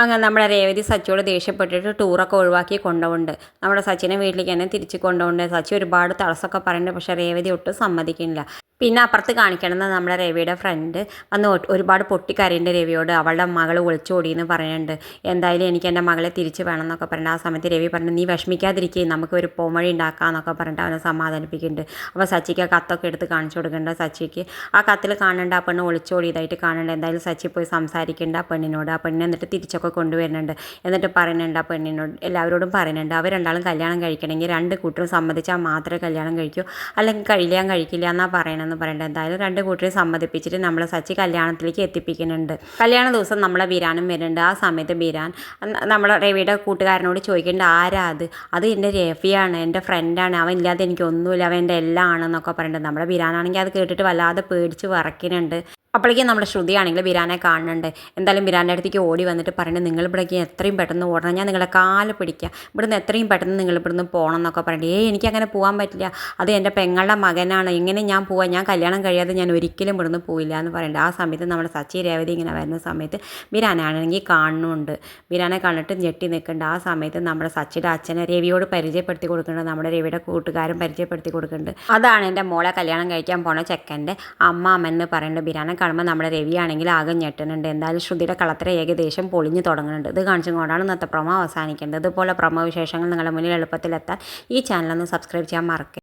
അങ്ങനെ നമ്മുടെ രേവതി സച്ചിയോട് ദേഷ്യപ്പെട്ടിട്ട് ടൂറൊക്കെ ഒഴിവാക്കി കൊണ്ടുപോകുന്നുണ്ട്. നമ്മുടെ സച്ചിനെ വീട്ടിലേക്ക് തന്നെ തിരിച്ച് കൊണ്ടുപോകുന്നുണ്ട്. സച്ചി ഒരുപാട് തടസ്സമൊക്കെ പറയുന്നുണ്ട്. പക്ഷേ രേവതി ഒട്ടും സമ്മതിക്കുന്നില്ല. പിന്നെ അപ്പുറത്ത് കാണിക്കണമെന്ന് നമ്മുടെ രവിയുടെ ഫ്രണ്ട് വന്ന് ഒരുപാട് പൊട്ടിക്കരയുണ്ട് രവിയോട്. അവളുടെ മകൾ ഒളിച്ചോടിയെന്ന് പറയുന്നുണ്ട്. എന്തായാലും എനിക്ക് എൻ്റെ മകളെ തിരിച്ച് വേണം എന്നൊക്കെ പറഞ്ഞിട്ട് ആ സമയത്ത് രവി പറഞ്ഞു, നീ വിഷമിക്കാതിരിക്കുക, നമുക്ക് ഒരു പോംവഴി ഉണ്ടാക്കാമെന്നൊക്കെ പറഞ്ഞിട്ട് അവനെ സമാധാനിപ്പിക്കുന്നുണ്ട്. അപ്പോൾ സച്ചിക്ക് ആ കത്തൊക്കെ എടുത്ത് കാണിച്ചു കൊടുക്കുന്നുണ്ട്. സച്ചിക്ക് ആ കത്തിൽ കാണേണ്ട ആ പെണ്ണ് ഒളിച്ചോടിയതായിട്ട് കാണേണ്ട. എന്തായാലും സച്ചി പോയി സംസാരിക്കേണ്ട ആ പെണ്ണിനോട്. ആ പെണ്ണിനെ എന്നിട്ട് തിരിച്ചൊക്കെ കൊണ്ടുവരുന്നുണ്ട്. എന്നിട്ട് പറയുന്നുണ്ട് ആ പെണ്ണിനോട്, എല്ലാവരോടും പറയുന്നുണ്ട്, അവർ രണ്ടാളും കല്യാണം കഴിക്കണമെങ്കിൽ രണ്ട് കൂട്ടരും സമ്മതിച്ചാൽ മാത്രമേ കല്യാണം കഴിക്കൂ, അല്ലെങ്കിൽ കഴിക്കില്ല എന്നാണ് പറയണത് എന്ന് പറയേണ്ടത്. എന്തായാലും രണ്ട് കൂട്ടരെ സമ്മതിപ്പിച്ചിട്ട് നമ്മളെ സച്ചി കല്യാണത്തിലേക്ക് എത്തിപ്പിക്കുന്നുണ്ട്. കല്യാണ ദിവസം നമ്മളെ ബിരാനും വരുന്നുണ്ട്. ആ സമയത്ത് ബിരാൻ നമ്മളെ രവിയുടെ കൂട്ടുകാരനോട് ചോദിക്കേണ്ട, ആരാ അത് എൻ്റെ രഫിയാണ്, എൻ്റെ ഫ്രണ്ടാണ്, അവൻ ഇല്ലാതെ എനിക്കൊന്നുമില്ല, അവൻ എൻ്റെ എല്ലാം ആണെന്നൊക്കെ പറയുന്നുണ്ട്. നമ്മുടെ ബിരാനാണെങ്കിൽ അത് കേട്ടിട്ട് വല്ലാതെ പേടിച്ച് വിറയ്ക്കുന്നുണ്ട്. അപ്പോഴേക്കും നമ്മുടെ ശ്രുതിയാണെങ്കിൽ ബിരാനെ കാണുന്നുണ്ട്. എന്തായാലും ബിരാൻ്റെ അടുത്തേക്ക് ഓടി വന്നിട്ട് പറയുന്നത്, നിങ്ങൾ ഇവിടേക്ക് എത്രയും പെട്ടെന്ന് ഓടണം, ഞാൻ നിങ്ങളെ കാല് പിടിക്കുക, ഇവിടുന്ന് എത്രയും പെട്ടെന്ന് നിങ്ങൾ ഇവിടുന്ന് പോകണം എന്നൊക്കെ പറഞ്ഞിട്ട്, എനിക്കങ്ങനെ പോകാൻ പറ്റില്ല, അത് എൻ്റെ പെങ്ങളുടെ മകനാണ്, എങ്ങനെ ഞാൻ പോവാം, ഞാൻ കല്യാണം കഴിയാതെ ഞാൻ ഒരിക്കലും ഇവിടുന്ന് പോയില്ല എന്ന് പറയുന്നുണ്ട്. ആ സമയത്ത് നമ്മുടെ സച്ചി രേവതി ഇങ്ങനെ വരുന്ന സമയത്ത് ബിരാനാണെങ്കിൽ കാണുന്നുണ്ട്. ബിരാനെ കണ്ടിട്ട് ഞെട്ടി നിൽക്കുന്നുണ്ട്. ആ സമയത്ത് നമ്മുടെ സച്ചിയുടെ അച്ഛനെ രവിയോട് പരിചയപ്പെടുത്തി കൊടുക്കുന്നുണ്ട്. നമ്മുടെ രവിയുടെ കൂട്ടുകാരൻ പരിചയപ്പെടുത്തി കൊടുക്കുന്നുണ്ട്. അതാണ് എൻ്റെ മോളെ കല്യാണം കഴിക്കാൻ പോണ ചെക്കൻ്റെ അമ്മാമെന്ന് പറയുന്നുണ്ട്. ബിരാനെ കാണുമ്പോൾ നമ്മുടെ രവിയാണെങ്കിൽ ആകെ ഞെട്ടുന്നുണ്ട്. എന്തായാലും ശ്രുതിയുടെ കളത്ര ഏകദേശം പൊളിഞ്ഞു തുടങ്ങുന്നുണ്ട്. ഇത് കാണിച്ചുകൊണ്ടാണ് ഇന്നത്തെ പ്രൊമോ അവസാനിക്കേണ്ടത്. ഇതുപോലെ പ്രൊമോ വിശേഷങ്ങൾ നിങ്ങളുടെ മുന്നിൽ എളുപ്പത്തിലെത്താൻ ഈ ചാനലൊന്ന് സബ്സ്ക്രൈബ് ചെയ്യാൻ മറക്കരുത്.